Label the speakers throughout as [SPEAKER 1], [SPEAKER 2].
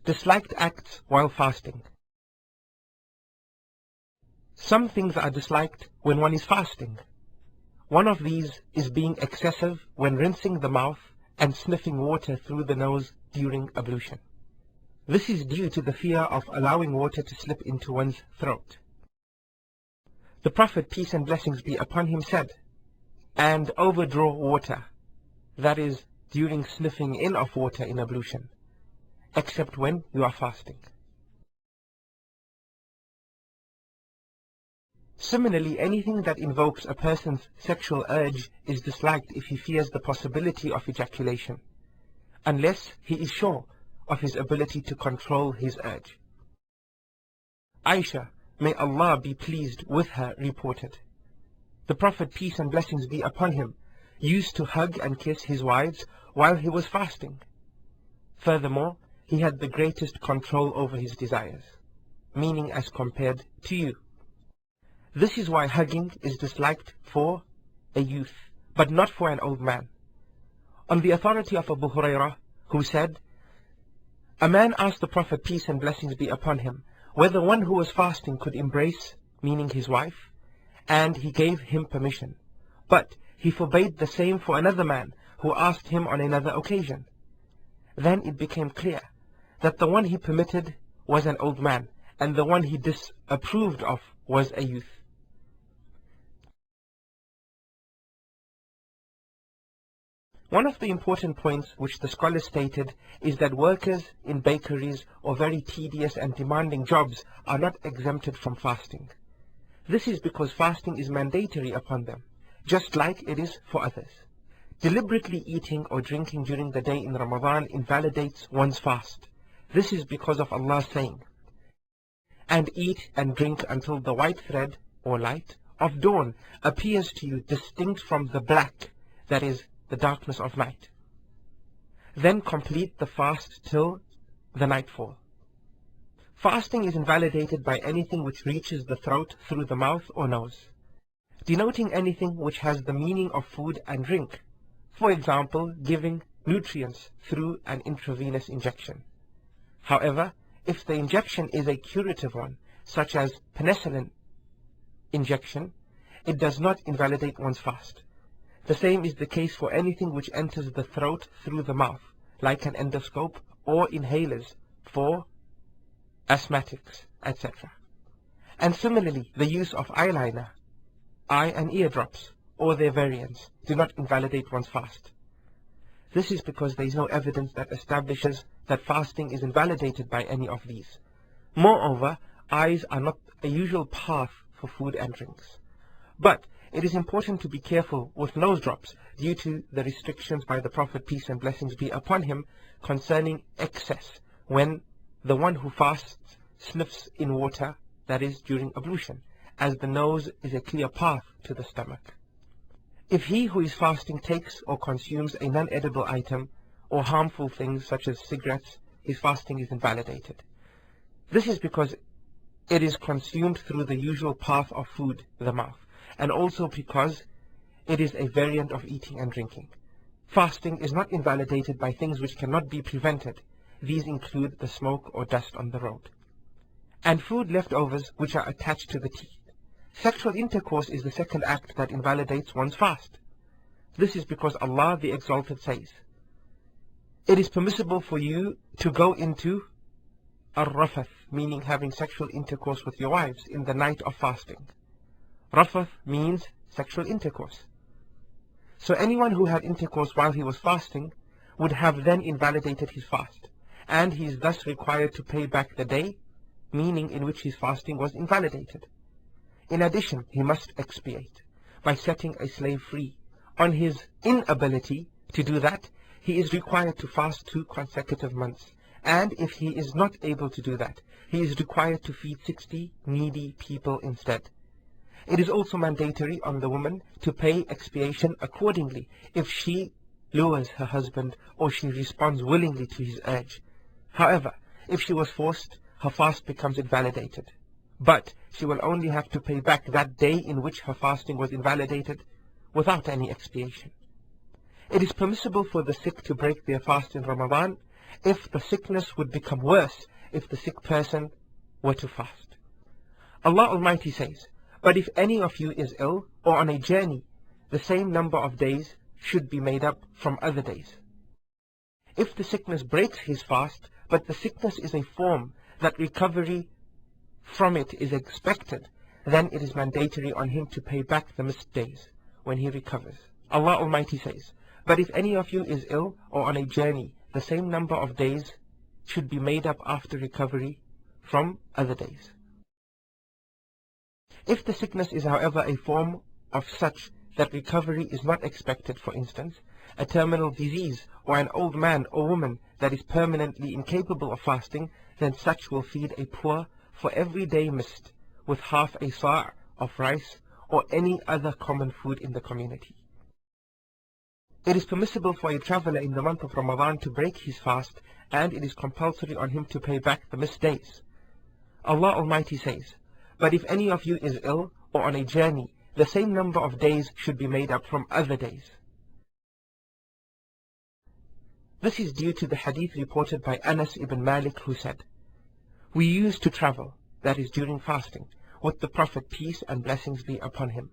[SPEAKER 1] Disliked acts while fasting. Some things are disliked when one is fasting. One of these is being excessive when rinsing the mouth and sniffing water through the nose during ablution. This is due to the fear of allowing water to slip into one's throat. The Prophet, peace and blessings be upon him, said, "And overdraw water," that is, during sniffing in of water in ablution, except when you are fasting. Similarly, anything that invokes a person's sexual urge is disliked if he fears the possibility of ejaculation, unless he is sure of his ability to control his urge. Aisha, may Allah be pleased with her, reported, "The Prophet, peace and blessings be upon him, used to hug and kiss his wives while he was fasting. Furthermore, he had the greatest control over his desires," meaning as compared to you. This is why hugging is disliked for a youth, but not for an old man. On the authority of Abu Hurairah, who said, "A man asked the Prophet, peace and blessings be upon him, whether one who was fasting could embrace," meaning his wife, "and he gave him permission. But he forbade the same for another man who asked him on another occasion. Then it became clear that the one he permitted was an old man, and the one he disapproved of was a youth." One of the important points which the scholars stated is that workers in bakeries or very tedious and demanding jobs are not exempted from fasting. This is because fasting is mandatory upon them, just like it is for others. Deliberately eating or drinking during the day in Ramadan invalidates one's fast. This is because of Allah saying, "And eat and drink until the white thread, or light, of dawn appears to you distinct from the black, that is, the darkness of night. Then complete the fast till the nightfall." Fasting is invalidated by anything which reaches the throat through the mouth or nose, denoting anything which has the meaning of food and drink, for example, giving nutrients through an intravenous injection. However, if the injection is a curative one, such as penicillin injection, it does not invalidate one's fast. The same is the case for anything which enters the throat through the mouth, like an endoscope or inhalers for asthmatics, etc. And similarly, the use of eyeliner, eye and ear drops, or their variants, do not invalidate one's fast. This is because there is no evidence that establishes that fasting is invalidated by any of these. Moreover, eyes are not a usual path for food and drinks. But it is important to be careful with nose drops due to the restrictions by the Prophet, peace and blessings be upon him, concerning excess when the one who fasts sniffs in water, that is, during ablution, as the nose is a clear path to the stomach. If he who is fasting takes or consumes a non-edible item or harmful things such as cigarettes, his fasting is invalidated. This is because it is consumed through the usual path of food, the mouth, and also because it is a variant of eating and drinking. Fasting is not invalidated by things which cannot be prevented. These include the smoke or dust on the road, and food leftovers which are attached to the teeth. Sexual intercourse is the second act that invalidates one's fast. This is because Allah the Exalted says, "It is permissible for you to go into ar-rafath," meaning having sexual intercourse with your wives in the night of fasting. Rafath means sexual intercourse. So anyone who had intercourse while he was fasting would have then invalidated his fast, and he is thus required to pay back the day, meaning in which his fasting was invalidated. In addition, he must expiate by setting a slave free. On his inability to do that, he is required to fast 2 consecutive months, and if he is not able to do that, he is required to feed 60 needy people instead. It is also mandatory on the woman to pay expiation accordingly if she lures her husband or she responds willingly to his urge. However, if she was forced, her fast becomes invalidated. But she will only have to pay back that day in which her fasting was invalidated without any expiation. It is permissible for the sick to break their fast in Ramadan, if the sickness would become worse if the sick person were to fast. Allah Almighty says, "But if any of you is ill or on a journey, the same number of days should be made up from other days." If the sickness breaks his fast, but the sickness is a form that recovery from it is expected, then it is mandatory on him to pay back the missed days when he recovers. Allah Almighty says, "But if any of you is ill or on a journey, the same number of days should be made up after recovery from other days." If the sickness is, however, a form of such that recovery is not expected, for instance, a terminal disease or an old man or woman that is permanently incapable of fasting, then such will feed a poor for every day missed with half a sa' of rice or any other common food in the community. It is permissible for a traveler in the month of Ramadan to break his fast, and it is compulsory on him to pay back the missed days. Allah Almighty says, "But if any of you is ill or on a journey, the same number of days should be made up from other days." This is due to the hadith reported by Anas ibn Malik, who said, "We used to travel, that is during fasting, with the Prophet, peace and blessings be upon him.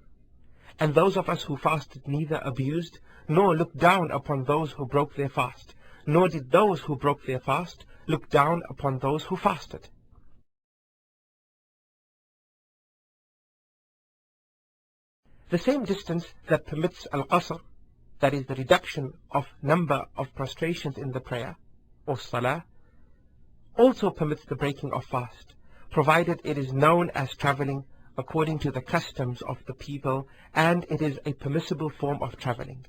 [SPEAKER 1] And those of us who fasted neither abused nor looked down upon those who broke their fast, nor did those who broke their fast look down upon those who fasted." The same distance that permits al-qasr, that is the reduction of number of prostrations in the prayer, or salah, also permits the breaking of fast, provided it is known as traveling according to the customs of the people, and it is a permissible form of traveling.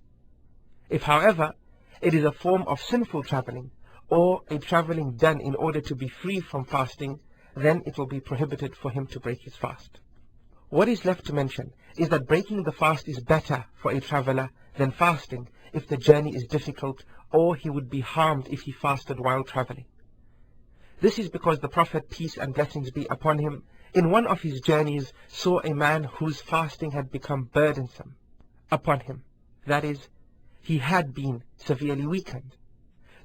[SPEAKER 1] If, however, it is a form of sinful traveling, or a traveling done in order to be free from fasting, then it will be prohibited for him to break his fast. What is left to mention is that breaking the fast is better for a traveler than fasting if the journey is difficult, or he would be harmed if he fasted while traveling. This is because the Prophet, peace and blessings be upon him, in one of his journeys saw a man whose fasting had become burdensome upon him. That is, he had been severely weakened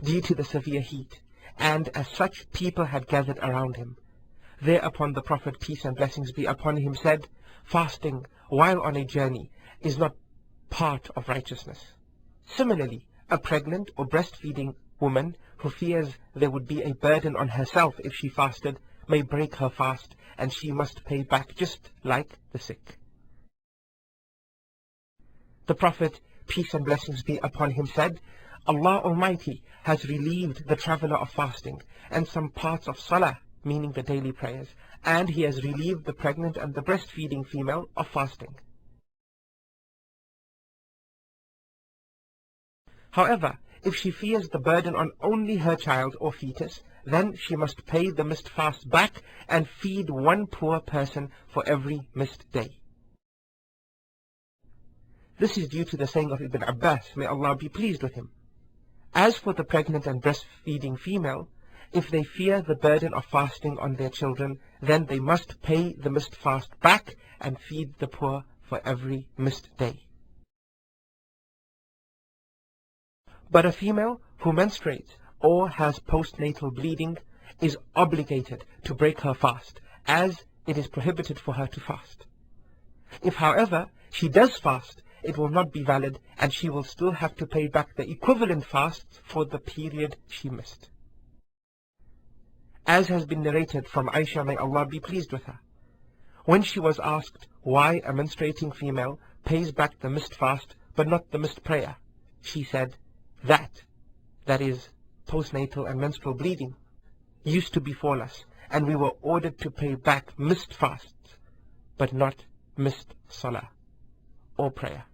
[SPEAKER 1] due to the severe heat, and as such people had gathered around him. Thereupon the Prophet, peace and blessings be upon him, said, "Fasting while on a journey is not part of righteousness." Similarly, a pregnant or breastfeeding woman who fears there would be a burden on herself if she fasted may break her fast, and she must pay back just like the sick. The Prophet, peace and blessings be upon him, said, "Allah Almighty has relieved the traveler of fasting and some parts of salah, meaning the daily prayers, and he has relieved the pregnant and the breastfeeding female of fasting." However, if she fears the burden on only her child or fetus, then she must pay the missed fast back and feed one poor person for every missed day. This is due to the saying of Ibn Abbas, may Allah be pleased with him, "As for the pregnant and breastfeeding female, if they fear the burden of fasting on their children, then they must pay the missed fast back and feed the poor for every missed day." But a female who menstruates or has postnatal bleeding is obligated to break her fast, as it is prohibited for her to fast. If, however, she does fast, it will not be valid, and she will still have to pay back the equivalent fasts for the period she missed. As has been narrated from Aisha, may Allah be pleased with her, when she was asked why a menstruating female pays back the missed fast but not the missed prayer, she said, that is, postnatal and menstrual bleeding, used to befall us, and we were ordered to pay back missed fasts, but not missed salah or prayer.